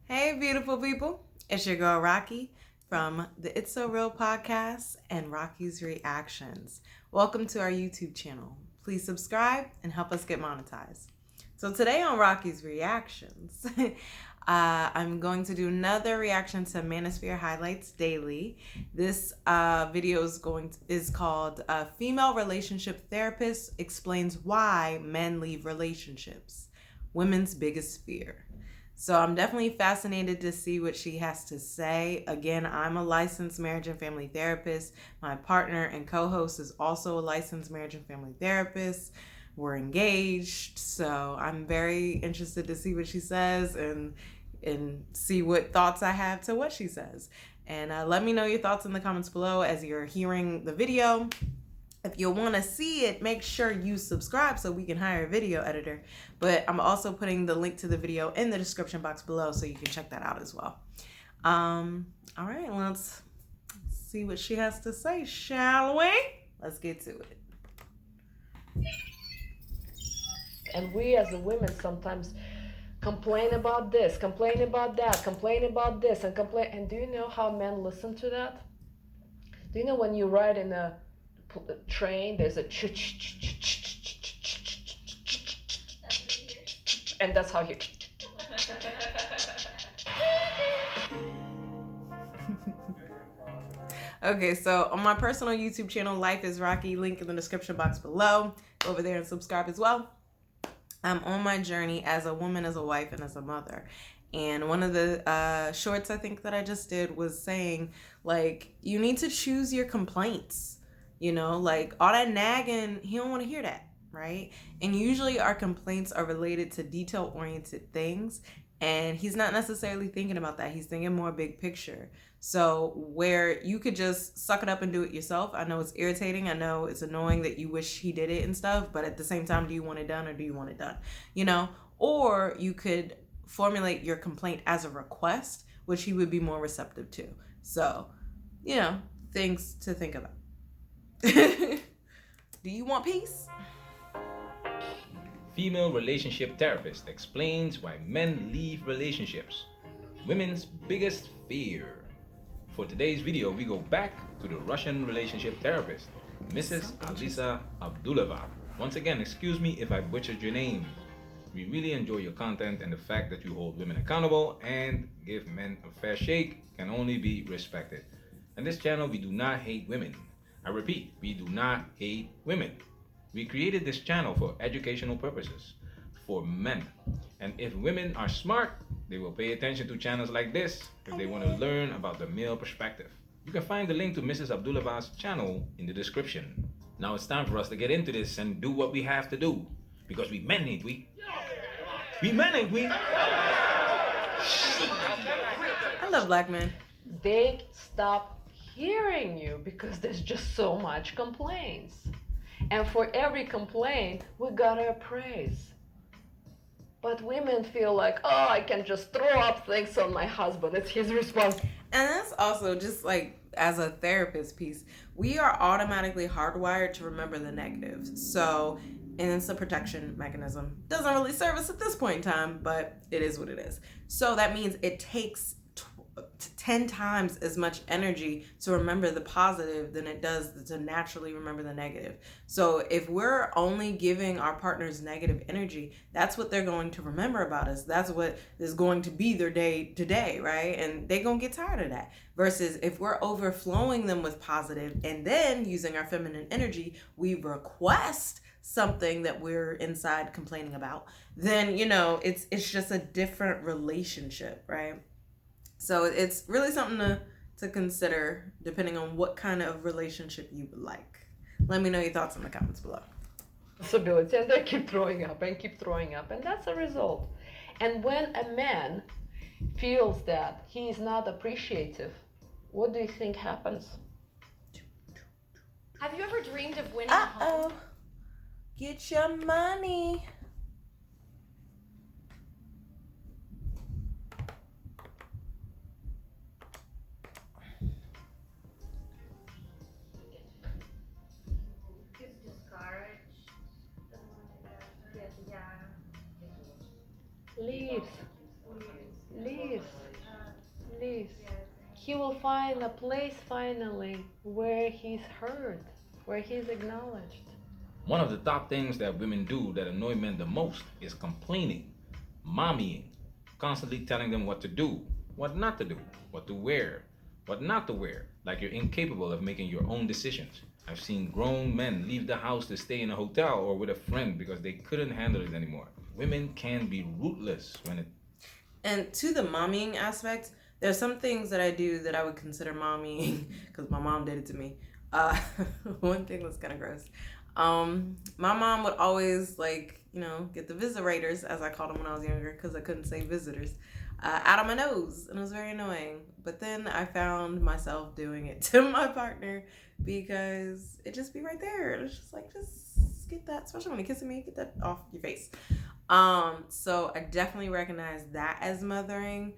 Hey, beautiful people. It's your girl, Rocqi, from the It's So Real podcast and Rocky's Reactions. Welcome to our YouTube channel. Please subscribe and help us get monetized. So today on Rocky's Reactions, I'm going to do another reaction to Manosphere Highlights Daily. This video is called Female Relationship Therapist Explains Why Men Leave Relationships, Women's Biggest Fear. So I'm definitely fascinated to see what she has to say. Again, I'm a licensed marriage and family therapist. My partner and co-host is also a licensed marriage and family therapist. We're engaged, so I'm very interested to see what she says and see what thoughts I have to what she says. And let me know your thoughts in the comments below as you're hearing the video. If you want to see it, make sure you subscribe so we can hire a video editor. But I'm also putting the link to the video in the description box below so you can check that out as well. All right, let's see what she has to say, shall we? Let's get to it. And we as the women sometimes complain about this, complain about that, complain about this, and complain. And do you know how men listen to that? Do you know when you ride in a train, there's a and that's how you. Okay, so on my personal YouTube channel, Life is Rocqi, link in the description box below. Go over there and subscribe as well. I'm on my journey as a woman, as a wife, and as a mother. And one of the shorts I think that I just did was saying, like, you need to choose your complaints. You know, like all that nagging, he don't want to hear that, right? And usually our complaints are related to detail-oriented things. And he's not necessarily thinking about that. He's thinking more big picture. So where you could just suck it up and do it yourself. I know it's irritating. I know it's annoying that you wish he did it and stuff. But at the same time, do you want it done or do you want it done? You know? Or you could formulate your complaint as a request, which he would be more receptive to. So, you know, things to think about. Do you want peace? Female relationship therapist explains why men leave relationships. Women's biggest fear. For today's video, we go back to the Russian relationship therapist, Mrs. Alisa Abdulova. Once again, excuse me if I butchered your name. We really enjoy your content, and the fact that you hold women accountable and give men a fair shake can only be respected. On this channel, we do not hate women. I repeat, we do not hate women. We created this channel for educational purposes, for men. And if women are smart, they will pay attention to channels like this if they want to learn about the male perspective. You can find the link to Mrs. Abdulova's channel in the description. Now it's time for us to get into this and do what we have to do. Because we men, ain't we? We men, ain't we? I love black men. They stop hearing you because there's just so much complaints. And for every complaint, we gotta praise. But women feel like, oh, I can just throw up things on my husband. It's his responsibility. And that's also just like as a therapist piece, we are automatically hardwired to remember the negatives. So, and it's a protection mechanism. Doesn't really serve us at this point in time, but it is what it is. So that means it takes 10 times as much energy to remember the positive than it does to naturally remember the negative. So if we're only giving our partners negative energy, that's what they're going to remember about us. That's what is going to be their day to day, right? And they're going to get tired of that. Versus if we're overflowing them with positive and then using our feminine energy, we request something that we're inside complaining about, then, you know, it's just a different relationship, right? So it's really something to consider depending on what kind of relationship you would like. Let me know your thoughts in the comments below. And they keep throwing up and keep throwing up, and that's a result. And when a man feels that he is not appreciative, what do you think happens? Have you ever dreamed of winning a home? Get your money. Leaves. Please, please. He will find a place finally where he's heard, where he's acknowledged. One of the top things that women do that annoy men the most is complaining, mommying, constantly telling them what to do, what not to do, what to wear, what not to wear, like you're incapable of making your own decisions. I've seen grown men leave the house to stay in a hotel or with a friend because they couldn't handle it anymore. Women can be ruthless when it. And to the mommying aspect, there's some things that I do that I would consider mommying because my mom did it to me. One thing was kind of gross. My mom would always get the visitators, as I called them when I was younger, because I couldn't say visitors, out of my nose, and it was very annoying. But then I found myself doing it to my partner because it just be right there. It's just like, just get that, especially when you're kissing me, get that off your face. So I definitely recognize that as mothering.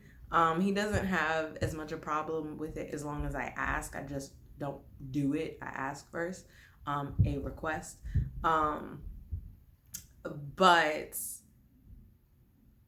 He doesn't have as much a problem with it as long as I ask. I just don't do it. I ask first. A request. But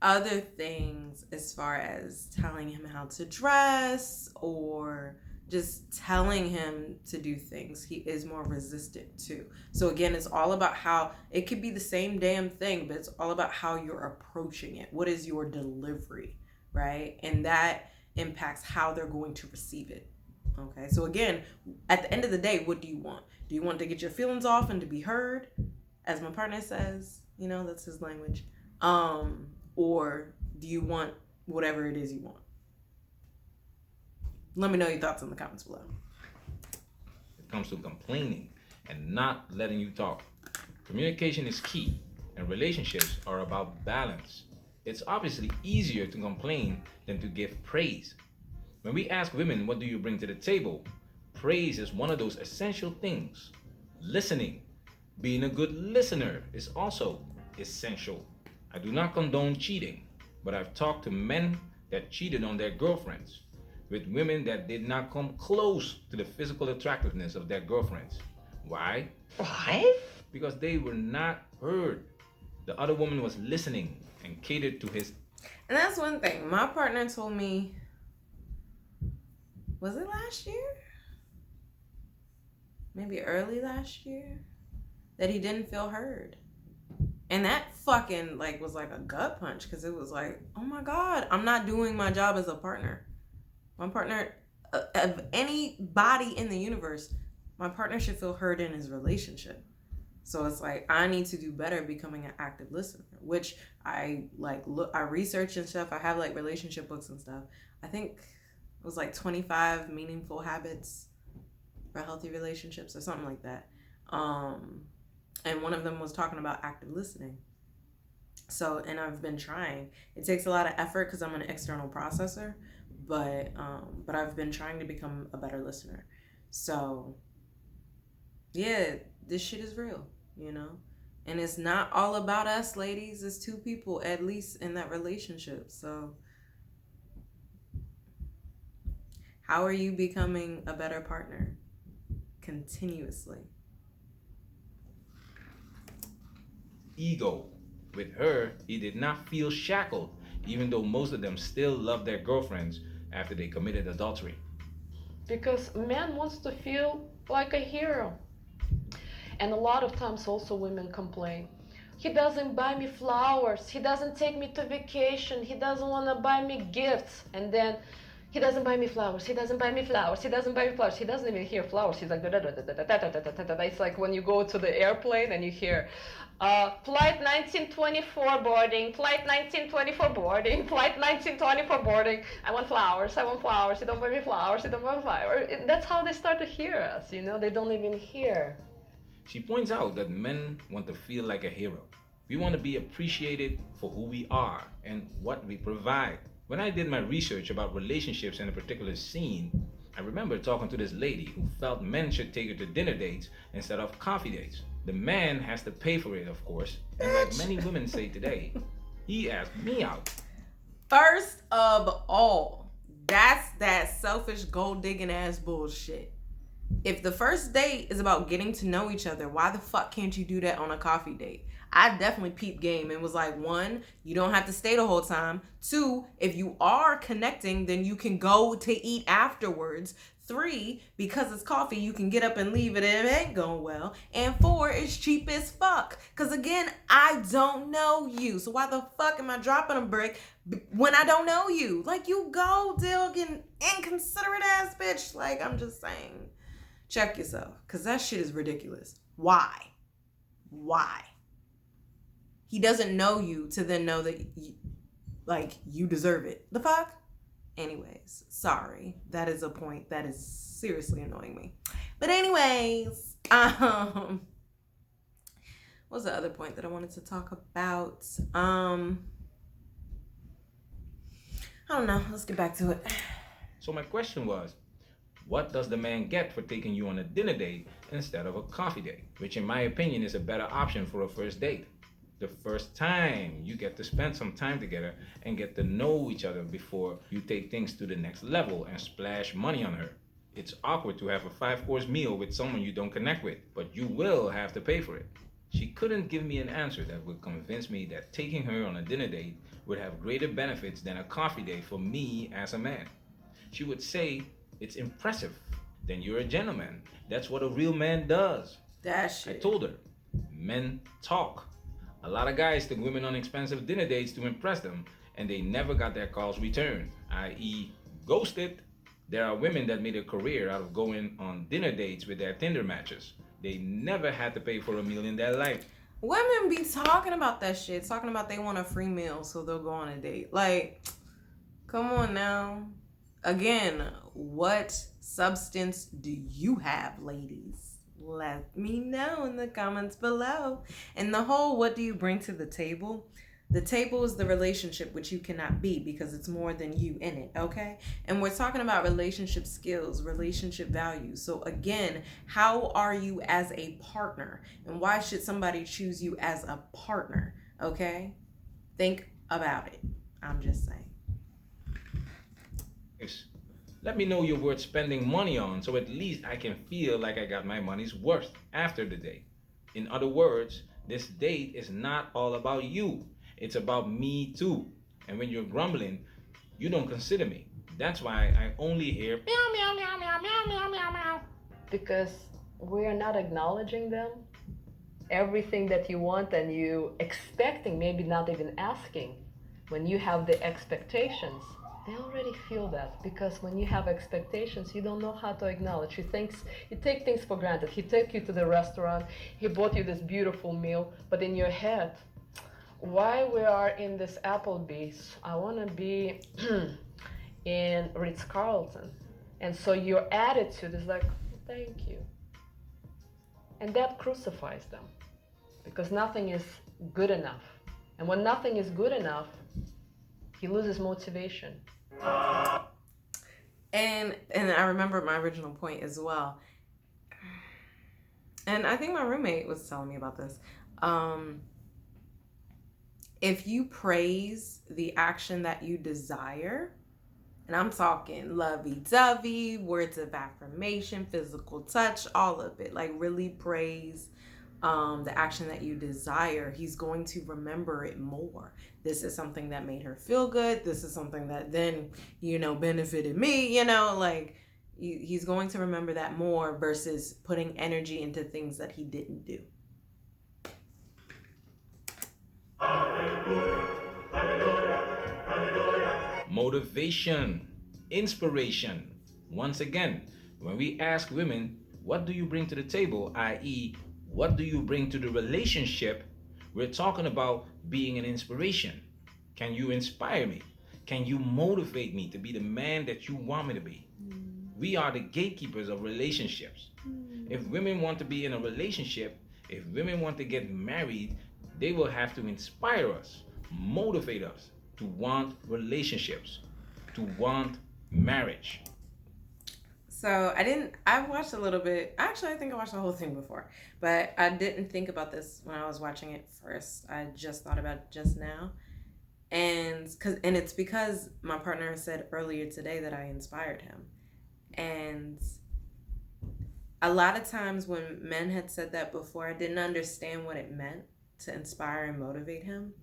other things as far as telling him how to dress or just telling him to do things, he is more resistant to. So again, it's all about how it could be the same damn thing, but it's all about how you're approaching it. What is your delivery, right? And that impacts how they're going to receive it. Okay, so again, at the end of the day, what do you want? Do you want to get your feelings off and to be heard, as my partner says? That's his language. Or do you want whatever it is you want? Let me know your thoughts in the comments below. It comes to complaining and not letting you talk. Communication is key, and relationships are about balance. It's obviously easier to complain than to give praise. When we ask women, what do you bring to the table? Praise is one of those essential things. Listening, being a good listener, is also essential. I do not condone cheating, but I've talked to men that cheated on their girlfriends with women that did not come close to the physical attractiveness of their girlfriends. Why? Why? Because they were not heard. The other woman was listening and catered to his. And that's one thing. My partner told me, was it last year? Maybe early last year, that he didn't feel heard. And that fucking was like a gut punch, because it was like, oh my God, I'm not doing my job as a partner. My partner, of anybody in the universe, my partner should feel heard in his relationship. So it's like, I need to do better becoming an active listener, which I research and stuff. I have relationship books and stuff. I think it was 25 meaningful habits for healthy relationships or something like that. And one of them was talking about active listening. So, and I've been trying. It takes a lot of effort because I'm an external processor, but I've been trying to become a better listener. So, yeah, this shit is real, And it's not all about us, ladies. It's two people, at least, in that relationship. So, how are you becoming a better partner? Continuously. Ego. With her, he did not feel shackled, even though most of them still love their girlfriends after they committed adultery. Because man wants to feel like a hero. And a lot of times also women complain. He doesn't buy me flowers. He doesn't take me to vacation. He doesn't want to buy me gifts. And then he doesn't buy me flowers. He doesn't buy me flowers. He doesn't buy me flowers. He doesn't even hear flowers. He's like, it's like when you go to the airplane and you hear, flight 1924 boarding, flight 1924 boarding, flight 1924 boarding. I want flowers. I want flowers. You don't buy me flowers. You don't buy me flowers. That's how they start to hear us. They don't even hear. She points out that men want to feel like a hero. We want to be appreciated for who we are and what we provide. When I did my research about relationships in a particular scene, I remember talking to this lady who felt men should take her to dinner dates instead of coffee dates. The man has to pay for it, of course, and like many women say today, he asked me out. First of all, that's that selfish gold digging ass bullshit. If the first date is about getting to know each other, why the fuck can't you do that on a coffee date? I definitely peeped game and was like, 1, you don't have to stay the whole time. 2, if you are connecting, then you can go to eat afterwards. 3, because it's coffee, you can get up and leave it if it ain't going well. And 4, it's cheap as fuck. Because again, I don't know you. So why the fuck am I dropping a brick when I don't know you? Like, you go, Dilgan, inconsiderate ass bitch. Like, I'm just saying. Check yourself. Because that shit is ridiculous. Why? He doesn't know you to then know that you deserve it. The fuck? Anyways, sorry. That is a point that is seriously annoying me. But anyways, what's the other point that I wanted to talk about? I don't know. Let's get back to it. So my question was, what does the man get for taking you on a dinner date instead of a coffee date? Which in my opinion is a better option for a first date. The first time you get to spend some time together and get to know each other before you take things to the next level and splash money on her. It's awkward to have a 5-course meal with someone you don't connect with, but you will have to pay for it. She couldn't give me an answer that would convince me that taking her on a dinner date would have greater benefits than a coffee date for me as a man. She would say, it's impressive. Then you're a gentleman. That's what a real man does. That shit. I told her, men talk. A lot of guys took women on expensive dinner dates to impress them, and they never got their calls returned, i.e. ghosted. There are women that made a career out of going on dinner dates with their Tinder matches. They never had to pay for a meal in their life. Women be talking about that shit, talking about they want a free meal, so they'll go on a date. Like, come on now. Again, what substance do you have, ladies? Let me know in the comments below. And the whole, what do you bring to the table? The table is the relationship, which you cannot be because it's more than you in it, okay? And we're talking about relationship skills, relationship values. So again, how are you as a partner? And why should somebody choose you as a partner, okay? Think about it. I'm just saying. Let me know you're worth spending money on so at least I can feel like I got my money's worth after the date. In other words, this date is not all about you. It's about me too. And when you're grumbling, you don't consider me. That's why I only hear meow, meow, meow, meow, meow, meow, meow, meow. Because we are not acknowledging them. Everything that you want and you expecting, maybe not even asking. When you have the expectations, they already feel that, because when you have expectations, you don't know how to acknowledge. You take things for granted. He took you to the restaurant, he bought you this beautiful meal, but in your head, why we are in this Applebee's, I want to be in Ritz-Carlton. And so your attitude is like, thank you. And that crucifies them, because nothing is good enough. And when nothing is good enough, he loses motivation. And I remember my original point as well. And I think my roommate was telling me about this. If you praise the action that you desire, and I'm talking lovey-dovey, words of affirmation, physical touch, all of it, like really praise the action that you desire, he's going to remember it more. This is something that made her feel good. This is something that then, benefited me, like he's going to remember that more versus putting energy into things that he didn't do. Motivation, inspiration. Once again, when we ask women, what do you bring to the table, i.e., what do you bring to the relationship, we're talking about being an inspiration. Can you inspire me? Can you motivate me to be the man that you want me to be? We are the gatekeepers of relationships. If women want to be in a relationship, if women want to get married, they will have to inspire us, motivate us to want relationships, to want marriage. So I watched a little bit. Actually, I think I watched the whole thing before, but I didn't think about this when I was watching it first. I just thought about it just now. And it's because my partner said earlier today that I inspired him. And a lot of times when men had said that before, I didn't understand what it meant to inspire and motivate him.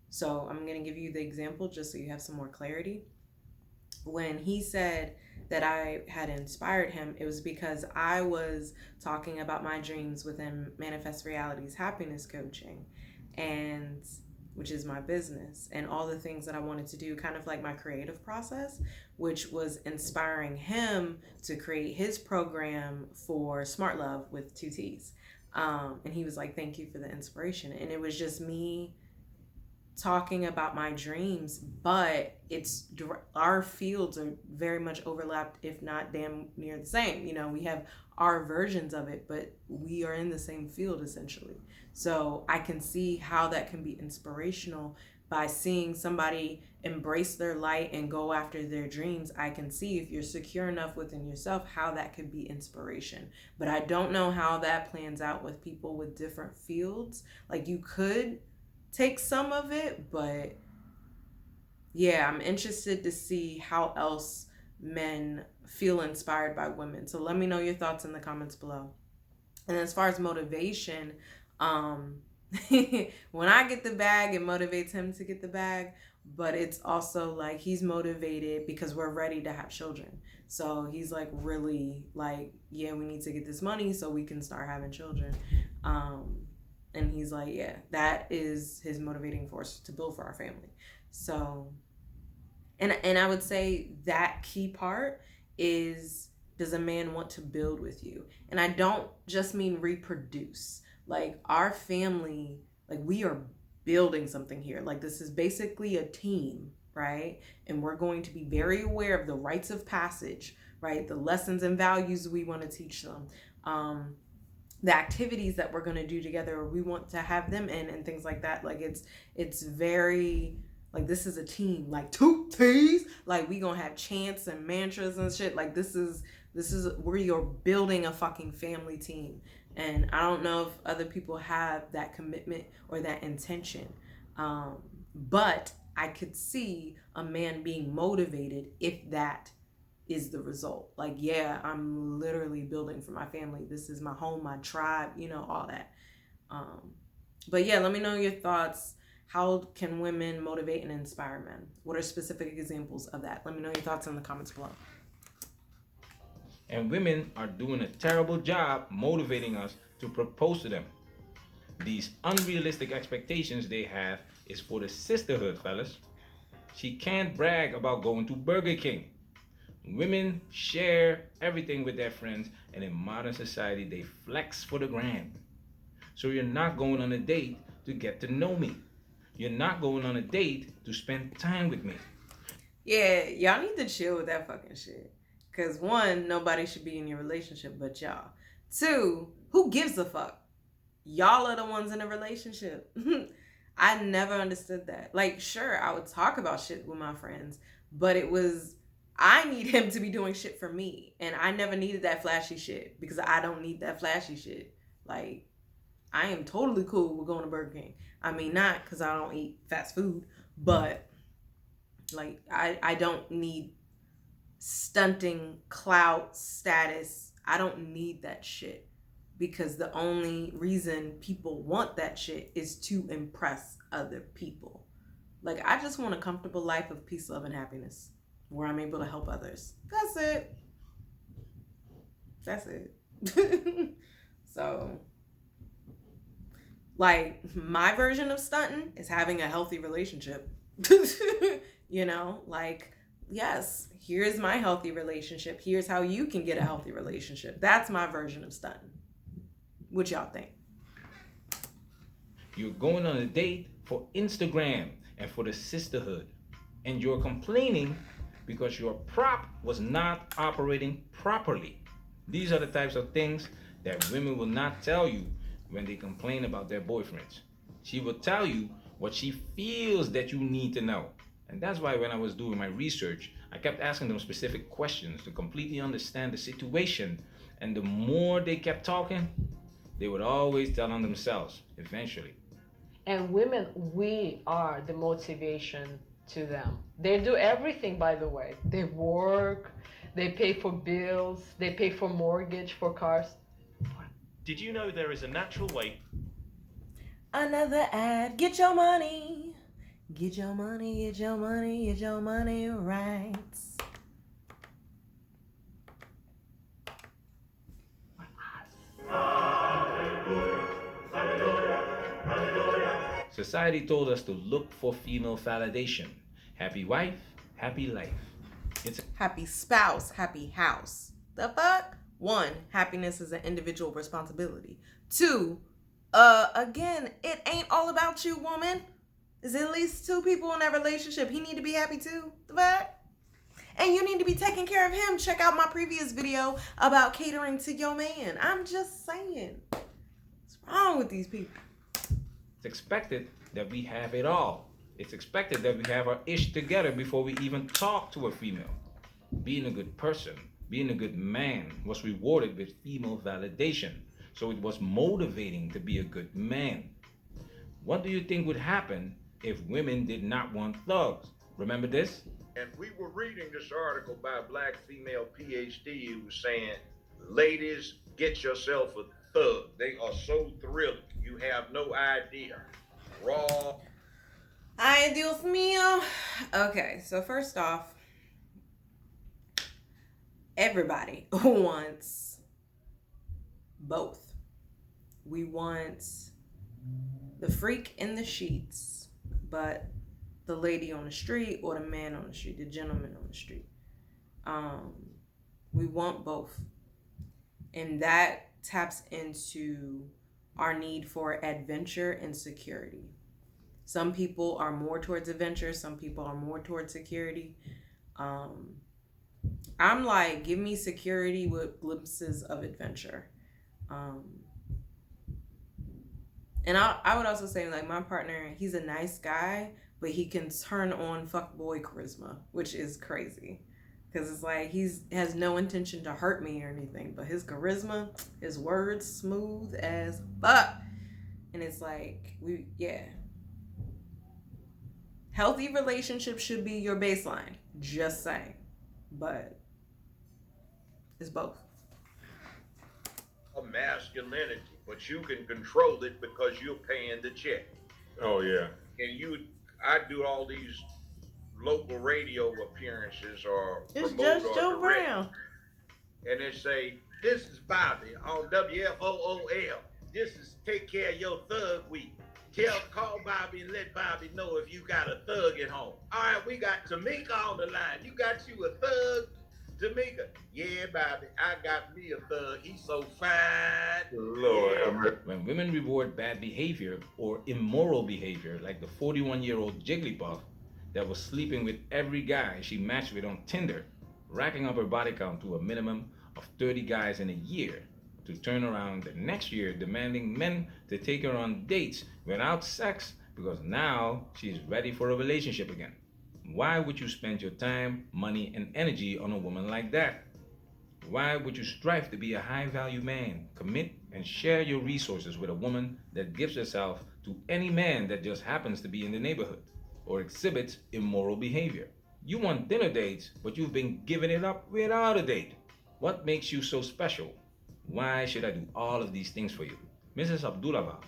So I'm going to give you the example just so you have some more clarity. When he said that I had inspired him, it was because I was talking about my dreams within Manifest Reality's happiness coaching, and which is my business, and all the things that I wanted to do, kind of like my creative process, which was inspiring him to create his program for Smartt Love with 2 T's. And he was like, thank you for the inspiration. And it was just me talking about my dreams, but our fields are very much overlapped, if not damn near the same. You know, we have our versions of it, but we are in the same field essentially. So I can see how that can be inspirational by seeing somebody embrace their light and go after their dreams. I can see, if you're secure enough within yourself, how that could be inspiration. But I don't know how that plans out with people with different fields. Like, you could take some of it, but yeah, I'm interested to see how else men feel inspired by women. So let me know your thoughts in the comments below. And as far as motivation, when I get the bag, it motivates him to get the bag, but it's also like he's motivated because we're ready to have children. So he's like, really, like, yeah, we need to get this money so we can start having children. And he's like, yeah, that is his motivating force to build for our family. So, and I would say that key part is, does a man want to build with you? And I don't just mean reproduce. Like, our family, like, we are building something here. Like, this is basically a team, right? And we're going to be very aware of the rites of passage, right? The lessons and values we want to teach them. The activities that we're going to do together, or we want to have them in, and things like that. Like, it's very, like, this is a team, like 2 T's, like, we gonna have chants and mantras and shit. Like, this is where you're building a fucking family team. And I don't know if other people have that commitment or that intention, but I could see a man being motivated if that is the result. Like, yeah, I'm literally building for my family. This is my home, my tribe, you know, all that. But yeah, let me know your thoughts. How can women motivate and inspire men? What are specific examples of that? Let me know your thoughts in the comments below. And women are doing a terrible job motivating us to propose to them. These unrealistic expectations they have is for the sisterhood, fellas. She can't brag about going to Burger King. Women share everything with their friends, and in modern society, they flex for the gram. So you're not going on a date to get to know me. You're not going on a date to spend time with me. Yeah, y'all need to chill with that fucking shit. Because 1, nobody should be in your relationship but y'all. 2, who gives a fuck? Y'all are the ones in a relationship. I never understood that. Like, sure, I would talk about shit with my friends, but it was, I need him to be doing shit for me. And I never needed that flashy shit because I don't need that flashy shit. Like, I am totally cool with going to Burger King. I mean, not because I don't eat fast food, but like, I don't need stunting, clout, status. I don't need that shit, because the only reason people want that shit is to impress other people. Like, I just want a comfortable life of peace, love, and happiness where I'm able to help others. That's it. That's it. So, like, my version of stunting is having a healthy relationship. You know, like, yes, here's my healthy relationship. Here's how you can get a healthy relationship. That's my version of stunting. What y'all think? You're going on a date for Instagram and for the sisterhood. And you're complaining because your prop was not operating properly. These are the types of things that women will not tell you when they complain about their boyfriends. She will tell you what she feels that you need to know. And that's why when I was doing my research, I kept asking them specific questions to completely understand the situation. And the more they kept talking, they would always tell on themselves eventually. And women, we are the motivation to them. They do everything, by the way. They work, they pay for bills, they pay for mortgage, for cars. Did you know there is a natural way? Another ad. Get your money. Get your money, get your money, get your money right. Society told us to look for female validation. Happy wife, happy life. It's Happy spouse, happy house. The fuck? 1, happiness is an individual responsibility. 2, again, it ain't all about you, woman. There's at least 2 people in that relationship. He need to be happy too. The fuck? And you need to be taking care of him. Check out my previous video about catering to your man. I'm just saying. What's wrong with these people? It's expected that we have it all. It's expected that we have our ish together before we even talk to a female. Being a good person, being a good man was rewarded with female validation, so it was motivating to be a good man. What do you think would happen if women did not want thugs? Remember this? And we were reading this article by a black female PhD who was saying, ladies, get yourself a thug. They are so thrilling. You have no idea. Raw. Ay, Dios mío. Okay, so first off, everybody wants both. We want the freak in the sheets, but the lady on the street or the man on the street, the gentleman on the street. We want both. And that taps into our need for adventure and security. Some people are more towards adventure, some people are more towards security. I'm like, give me security with glimpses of adventure. And I would also say, like, my partner, he's a nice guy, but he can turn on fuckboy charisma, which is crazy. Because it's like, has no intention to hurt me or anything, but his charisma, his words, smooth as fuck. And it's like, healthy relationships should be your baseline. Just saying. But it's both. A masculinity, but you can control it because you're paying the check. Oh yeah. And I do all these local radio appearances or It's promote just or Joe direct, Brown. and they say, this is Bobby on WFOOL. This is Take Care of Your Thug Week. Call Bobby and let Bobby know if you got a thug at home. All right, we got Tamika on the line. You got you a thug, Tamika? Yeah, Bobby, I got me a thug. He's so fine. Lord, Yeah. When women reward bad behavior or immoral behavior, like the 41-year-old Jigglypuff that was sleeping with every guy she matched with on Tinder, racking up her body count to a minimum of 30 guys in a year, to turn around the next year demanding men to take her on dates without sex because now she's ready for a relationship again. Why would you spend your time, money, and energy on a woman like that? Why would you strive to be a high-value man, commit and share your resources with a woman that gives herself to any man that just happens to be in the neighborhood or exhibits immoral behavior? You want dinner dates, but you've been giving it up without a date. What makes you so special? Why should I do all of these things for you? Mrs. Abdullah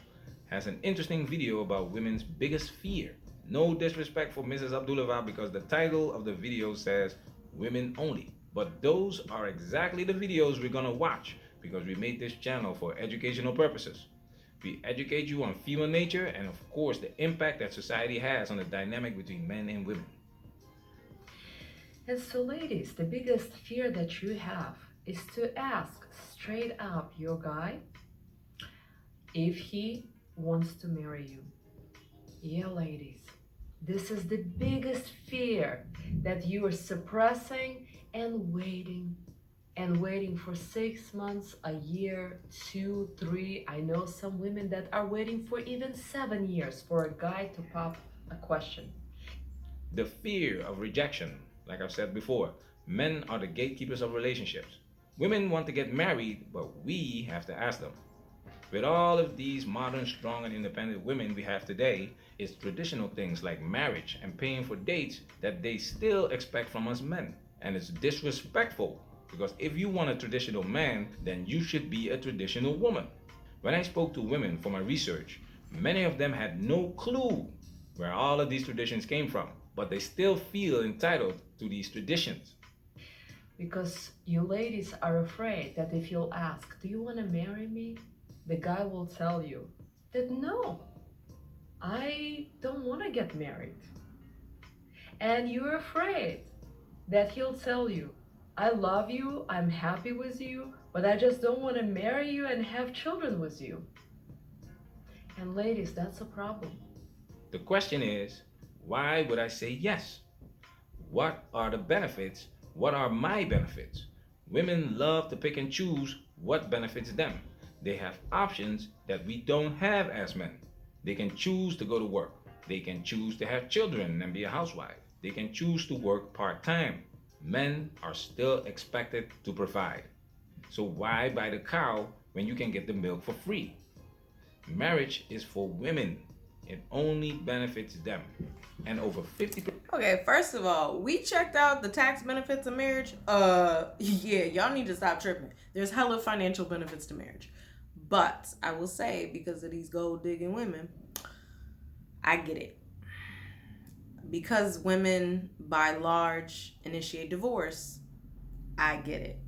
has an interesting video about women's biggest fear. No disrespect for Mrs. Abdullah because the title of the video says women only. But those are exactly the videos we're gonna watch because we made this channel for educational purposes. We educate you on female nature and of course the impact that society has on the dynamic between men and women. And so, ladies, the biggest fear that you have is to ask straight up your guy if he wants to marry you. Yeah, ladies, this is the biggest fear that you are suppressing and waiting for 6 months, a year, 2, 3. I know some women that are waiting for even 7 years for a guy to pop a question. The fear of rejection, like I've said before, men are the gatekeepers of relationships. Women want to get married, but we have to ask them. With all of these modern, strong, and independent women we have today, it's traditional things like marriage and paying for dates that they still expect from us men. And it's disrespectful, because if you want a traditional man, then you should be a traditional woman. When I spoke to women for my research, Many of them had no clue where all of these traditions came from, but they still feel entitled to these traditions. Because you ladies are afraid that if you'll ask, do you want to marry me? The guy will tell you that no, I don't want to get married. And you're afraid that he'll tell you, I love you, I'm happy with you, but I just don't want to marry you and have children with you. And ladies, that's a problem. The question is, why would I say yes? What are the benefits? What are my benefits? Women love to pick and choose what benefits them. They have options that we don't have as men. They can choose to go to work. They can choose to have children and be a housewife. They can choose to work part-time. Men are still expected to provide. So why buy the cow when you can get the milk for free? Marriage is for women. It only benefits them. And over 50%. Okay, first of all, we checked out the tax benefits of marriage. Yeah, y'all need to stop tripping. There's hella financial benefits to marriage. But I will say, because of these gold digging women, I get it. Because women, by large, initiate divorce, I get it.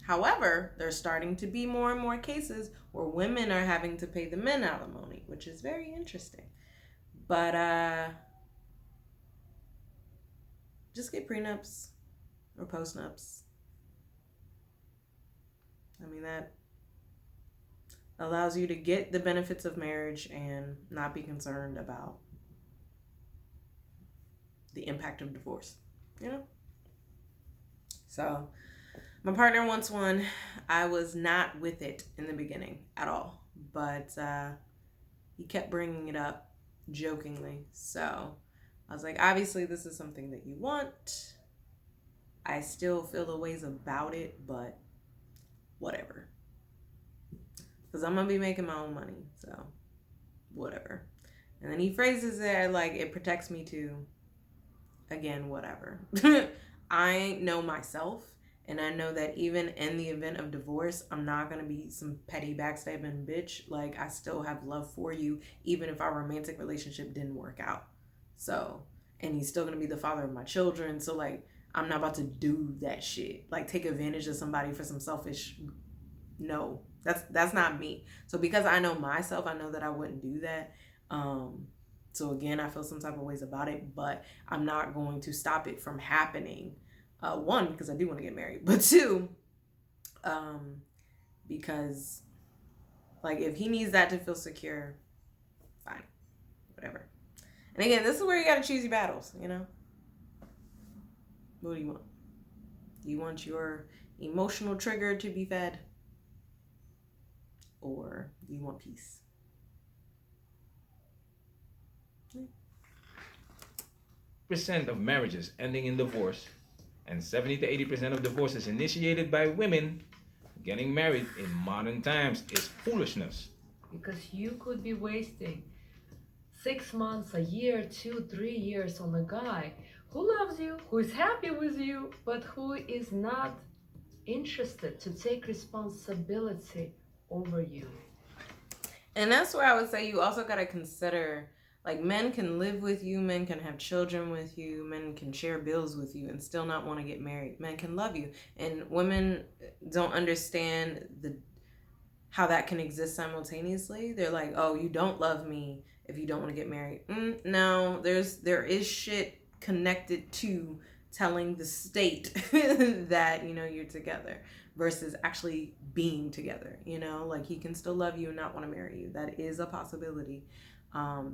However, there's starting to be more and more cases where women are having to pay the men alimony, which is very interesting. But just get prenups or postnups. I mean, that allows you to get the benefits of marriage and not be concerned about the impact of divorce, you know? So, my partner wants one. I was not with it in the beginning at all, but he kept bringing it up jokingly. So, I was like, obviously, this is something that you want. I still feel the ways about it, but whatever. Because I'm going to be making my own money, so whatever. And then he phrases it like, it protects me too. Again, whatever. I know myself, and I know that even in the event of divorce, I'm not going to be some petty backstabbing bitch. Like, I still have love for you, even if our romantic relationship didn't work out. So, and he's still going to be the father of my children. So, like, I'm not about to do that shit. Like, take advantage of somebody for some selfish... No, that's not me. So, because I know myself, I know that I wouldn't do that. So again, I feel some type of ways about it, but I'm not going to stop it from happening. One, because I do want to get married, but two, because like if he needs that to feel secure, fine, whatever. And again, this is where you got to choose your battles, you know? What do you want? Do you want your emotional trigger to be fed? Or do you want peace? Percent of marriages ending in divorce and 70 to 80% of divorces initiated by women. Getting married in modern times is foolishness. Because you could be wasting 6 months, a year, 2, 3 years on a guy who loves you, who is happy with you, but who is not interested to take responsibility over you. And that's where I would say you also got to consider, like, men can live with you, men can have children with you, men can share bills with you and still not want to get married. Men can love you. And women don't understand how that can exist simultaneously. They're like, oh, you don't love me if you don't want to get married. No, there is shit connected to telling the state that, you know, you're together versus actually being together, you know? Like, he can still love you and not want to marry you. That is a possibility.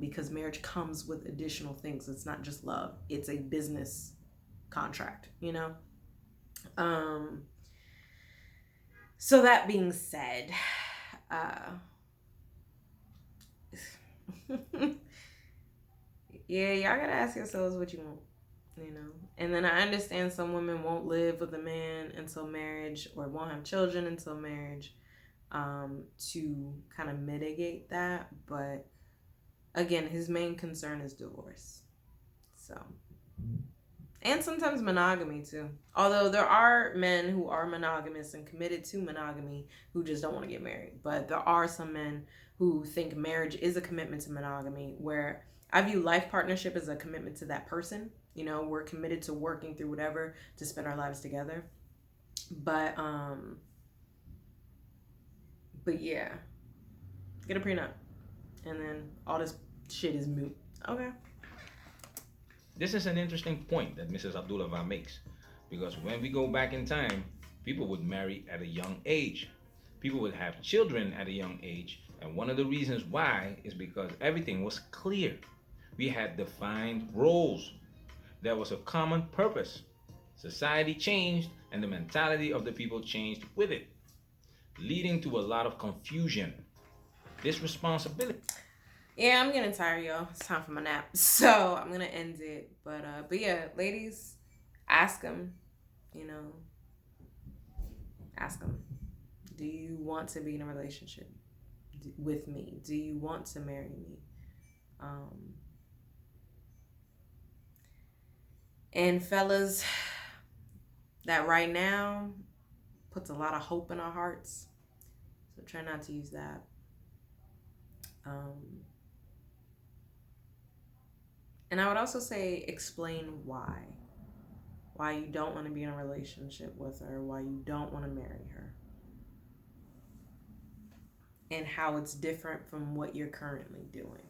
Because marriage comes with additional things. It's not just love. It's a business contract, you know? So that being said, yeah, y'all gotta ask yourselves what you want, you know? And then I understand some women won't live with a man until marriage or won't have children until marriage, to kind of mitigate that. But again, his main concern is divorce. So, And sometimes monogamy too. Although there are men who are monogamous and committed to monogamy who just don't want to get married. But there are some men who think marriage is a commitment to monogamy, where I view life partnership as a commitment to that person. You know, we're committed to working through whatever to spend our lives together. But yeah, get a prenup, and then all this shit is moot. Okay. This is an interesting point that Mrs. Abdullah makes, because when we go back in time, people would marry at a young age. People would have children at a young age, and one of the reasons why is because everything was clear. We had defined roles. There was a common purpose. Society changed, and the mentality of the people changed with it, leading to a lot of confusion. This responsibility. Yeah, I'm getting tired, y'all. It's time for my nap. So I'm gonna end it. But yeah, ladies, ask them, you know, ask them, do you want to be in a relationship with me? Do you want to marry me? And fellas, that right now puts a lot of hope in our hearts. So try not to use that. And I would also say explain why you don't want to be in a relationship with her, why you don't want to marry her, and how it's different from what you're currently doing.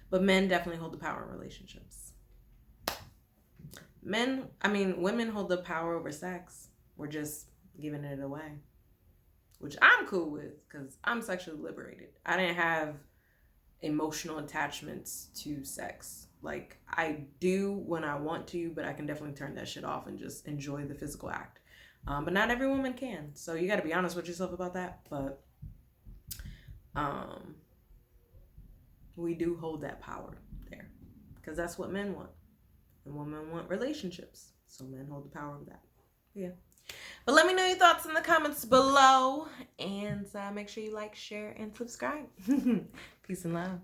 But men definitely hold the power in relationships. Women hold the power over sex. We're just giving it away, which I'm cool with because I'm sexually liberated. I didn't have emotional attachments to sex. Like, I do when I want to, but I can definitely turn that shit off and just enjoy the physical act. But not every woman can. So you got to be honest with yourself about that. But we do hold that power there because that's what men want. And women want relationships. So men hold the power of that. Yeah. But let me know your thoughts in the comments below. And make sure you like, share, and subscribe. Peace and love.